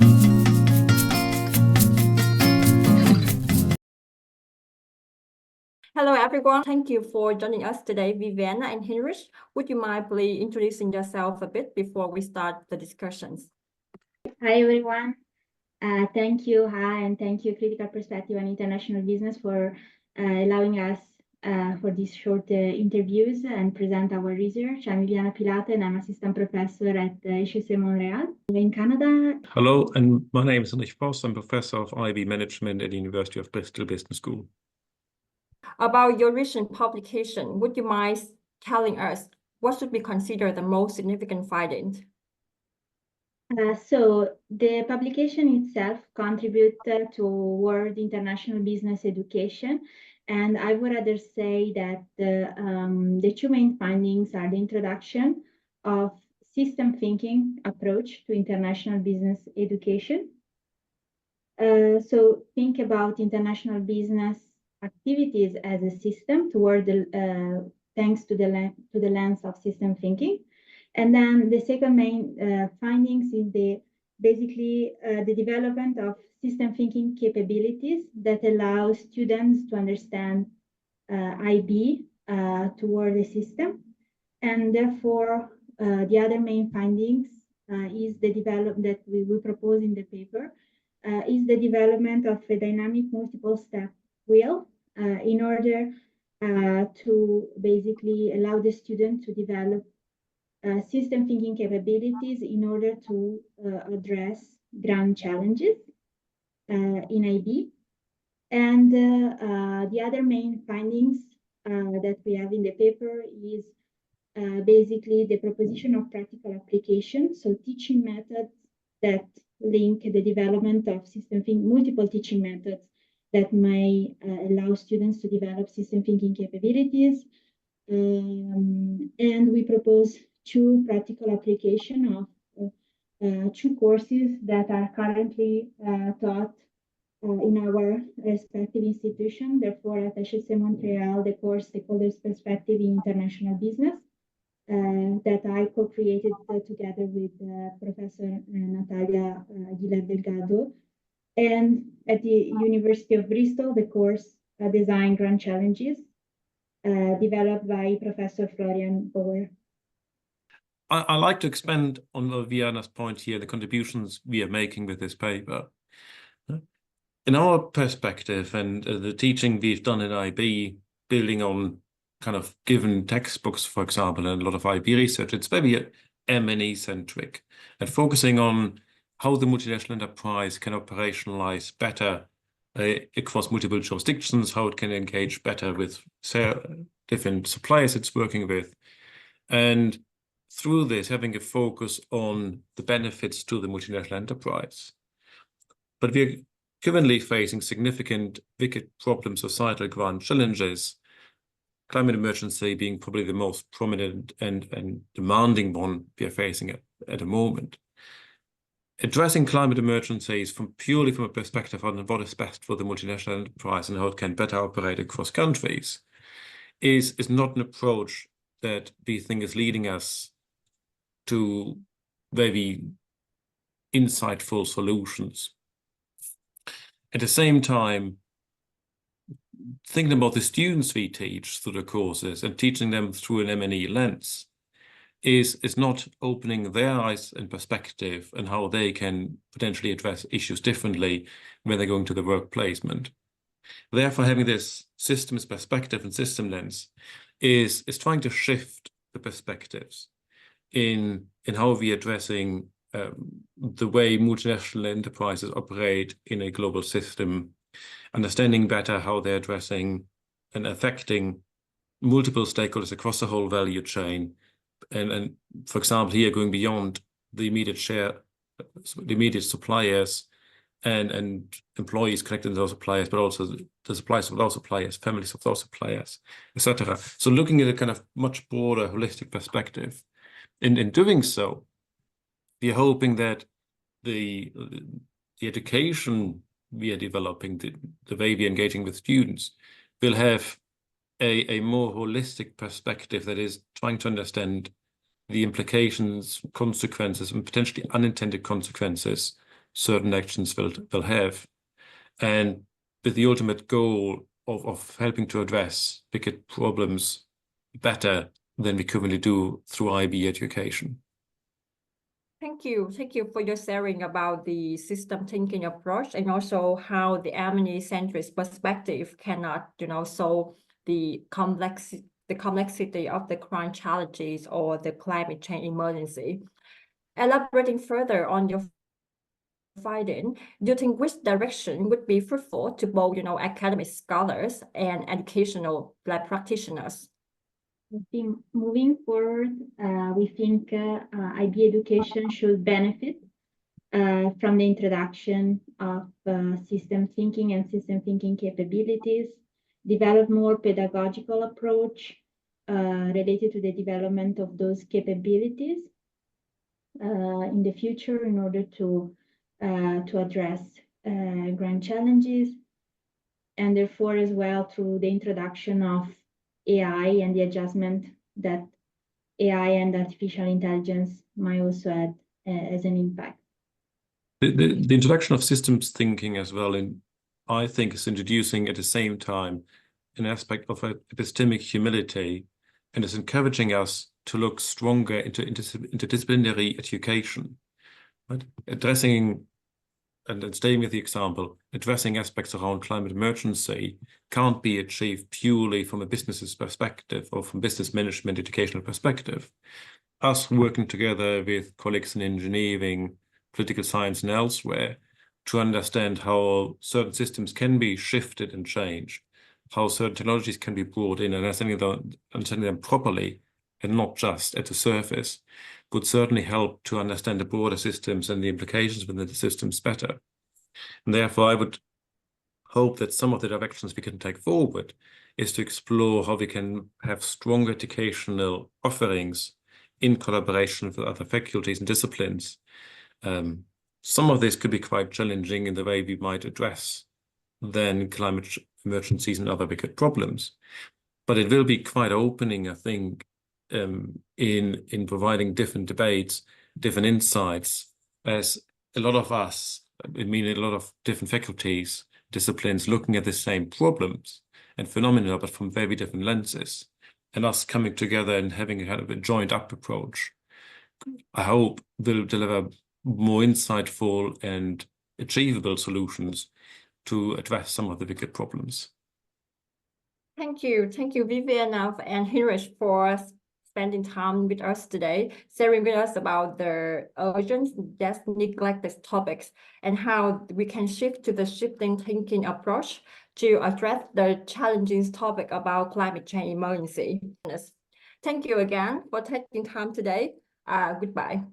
Hello, everyone. Thank you for joining us today, Viviana and Hinrich. Would you mind please introducing yourself a bit before we start the discussions? Hi, everyone. Thank you, and thank you, Critical Perspective on International Business, for allowing us for these short interviews and present our research. I'm Viviana Pilato, and I'm assistant professor at HEC Montreal in Canada. Hello, and my name is Hinrich Voss. I'm professor of IB Management at the University of Bristol Business School. About your recent publication, would you mind telling us what should we consider the most significant findings? So the publication itself contributed toward international business education, and I would rather say that the two main findings are the introduction of system thinking approach to international business education. So think about international business activities as a system toward the thanks to the lens of system thinking. And then the second main findings is basically the development of system thinking capabilities that allow students to understand IB toward the system. And therefore, the other main findings is the development that we will propose in the paper is the development of a dynamic multiple step wheel in order to basically allow the student to develop system thinking capabilities in order to address grand challenges in IB. And the other main findings that we have in the paper is basically the proposition of practical application, so teaching methods that link the development of system thinking, multiple teaching methods that may allow students to develop system thinking capabilities. And we propose two practical application of two courses that are currently taught in our respective institution. Therefore, at HEC Montreal, the course Stakeholders Perspective in International Business that I co-created together with Professor Natalia Aguilar Delgado. And at the University of Bristol, the course Design Grand Challenges, developed by Professor Florian Bauer. I like to expand on Viviana's point here, the contributions we are making with this paper. In our perspective and the teaching we've done in IB, building on kind of given textbooks, for example, and a lot of IB research, it's very M&E centric and focusing on how the multinational enterprise can operationalize better across multiple jurisdictions, how it can engage better with different suppliers it's working with. And through this, having a focus on the benefits to the multinational enterprise. But we're currently facing significant wicked problems, societal grand challenges, climate emergency being probably the most prominent and demanding one we are facing at the moment. Addressing climate emergencies purely from a perspective on what is best for the multinational enterprise and how it can better operate across countries is not an approach that we think is leading us to very insightful solutions. At the same time, thinking about the students we teach through the courses and teaching them through an M&E lens is not opening their eyes and perspective and how they can potentially address issues differently when they're going to the work placement. Therefore, having this systems perspective and system lens is trying to shift the perspectives in how we're addressing the way multinational enterprises operate in a global system, understanding better how they're addressing and affecting multiple stakeholders across the whole value chain. And for example, here going beyond the immediate suppliers and employees connected to those suppliers, but also the suppliers of those suppliers, families of those suppliers, etc. So looking at a kind of much broader holistic perspective. In doing so, we are hoping that the education we are developing, the way we are engaging with students, will have a more holistic perspective that is trying to understand the implications, consequences, and potentially unintended consequences certain actions will have, and with the ultimate goal of helping to address wicked problems better than we currently do through IB education. Thank you for your sharing about the system thinking approach, and also how the Amini-centric perspective cannot, solve the complexity of the current challenges or the climate change emergency. Elaborating further on your finding, do you think which direction would be fruitful to both, academic scholars and educational practitioners? I think moving forward, we think IB education should benefit from the introduction of system thinking and system thinking capabilities, develop more pedagogical approach related to the development of those capabilities in the future in order to address grand challenges, and therefore as well through the introduction of AI and the adjustment that AI and artificial intelligence might also add as an impact. The introduction of systems thinking as well, I think, is introducing at the same time an aspect of epistemic humility, and is encouraging us to look stronger into interdisciplinary education, right? Addressing, and staying with the example, addressing aspects around climate emergency can't be achieved purely from a business's perspective or from business management educational perspective. Us working together with colleagues in engineering, political science, and elsewhere to understand how certain systems can be shifted and changed, how certain technologies can be brought in, and understanding them properly and not just at the surface, would certainly help to understand the broader systems and the implications within the systems better. And therefore, I would hope that some of the directions we can take forward is to explore how we can have strong educational offerings in collaboration with other faculties and disciplines. Some of this could be quite challenging in the way we might address then climate emergencies and other wicked problems, but it will be quite opening, I think, in providing different debates, different insights, as a lot of us, a lot of different faculties, disciplines looking at the same problems and phenomena, but from very different lenses, and us coming together and having a kind of a joined up approach, I hope will deliver more insightful and achievable solutions to address some of the wicked problems. Thank you, Viviana and Hinrich, for spending time with us today, sharing with us about the urgent yet neglected topics and how we can shift to the shifting thinking approach to address the challenging topic about climate change emergency. Thank you again for taking time today. Goodbye.